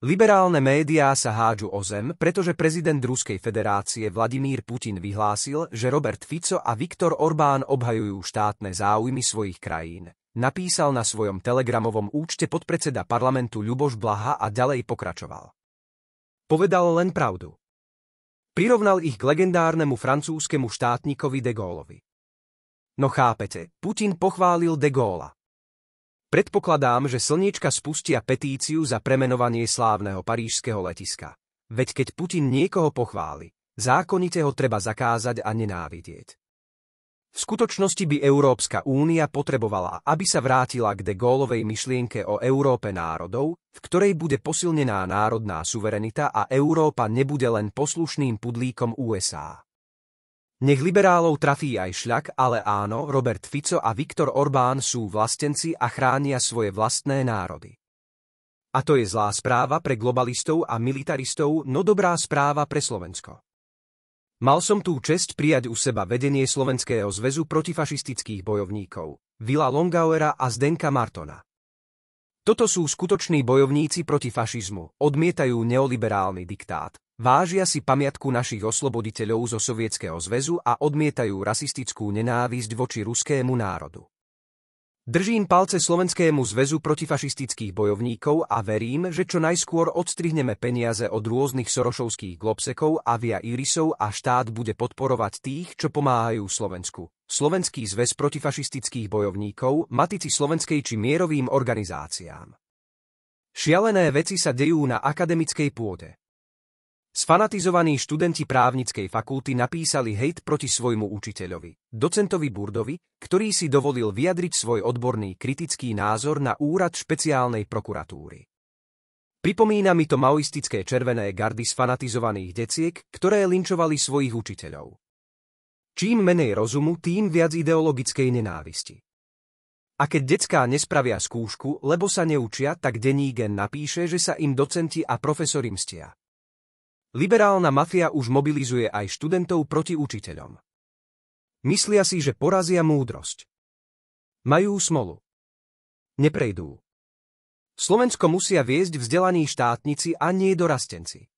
Liberálne médiá sa hádžu o zem, pretože prezident Ruskej federácie Vladimír Putin vyhlásil, že Robert Fico a Viktor Orbán obhajujú štátne záujmy svojich krajín. Napísal na svojom telegramovom účte podpredseda parlamentu Ľuboš Blaha a ďalej pokračoval. Povedal len pravdu. Prirovnal ich k legendárnemu francúzskemu štátnikovi de Gaullovi. No chápete, Putin pochválil de Gaulla. Predpokladám, že slniečka spustia petíciu za premenovanie slávneho parížskeho letiska. Veď keď Putin niekoho pochváli, zákonite ho treba zakázať a nenávidieť. V skutočnosti by Európska únia potrebovala, aby sa vrátila k de Gaullovej myšlienke o Európe národov, v ktorej bude posilnená národná suverenita a Európa nebude len poslušným pudlíkom USA. Nech liberálov trafí aj šľak, ale áno, Robert Fico a Viktor Orbán sú vlastenci a chránia svoje vlastné národy. A to je zlá správa pre globalistov a militaristov, no dobrá správa pre Slovensko. Mal som tú česť prijať u seba vedenie Slovenského zväzu protifašistických bojovníkov, Vila Longauera a Zdenka Martona. Toto sú skutoční bojovníci proti fašizmu, odmietajú neoliberálny diktát, vážia si pamiatku našich osloboditeľov zo Sovietskeho zväzu a odmietajú rasistickú nenávisť voči ruskému národu. Držím palce Slovenskému zväzu protifašistických bojovníkov a verím, že čo najskôr odstrihneme peniaze od rôznych sorošovských globsekov a via irisov a štát bude podporovať tých, čo pomáhajú Slovensku. Slovenský zväz protifašistických bojovníkov, Matici slovenskej či mierovým organizáciám. Šialené veci sa dejú na akademickej pôde. Sfanatizovaní študenti právnickej fakulty napísali hejt proti svojmu učiteľovi, docentovi Burdovi, ktorý si dovolil vyjadriť svoj odborný kritický názor na úrad špeciálnej prokuratúry. Pripomína mi to maoistické červené gardy sfanatizovaných deciek, ktoré linčovali svojich učiteľov. Čím menej rozumu, tým viac ideologickej nenávisti. A keď decká nespravia skúšku, lebo sa neučia, tak denník napíše, že sa im docenti a profesori mstia. Liberálna mafia už mobilizuje aj študentov proti učiteľom. Myslia si, že porazia múdrosť. Majú smolu. Neprejdú. Slovensko musia viesť vzdelaní štátnici a nie dorastenci.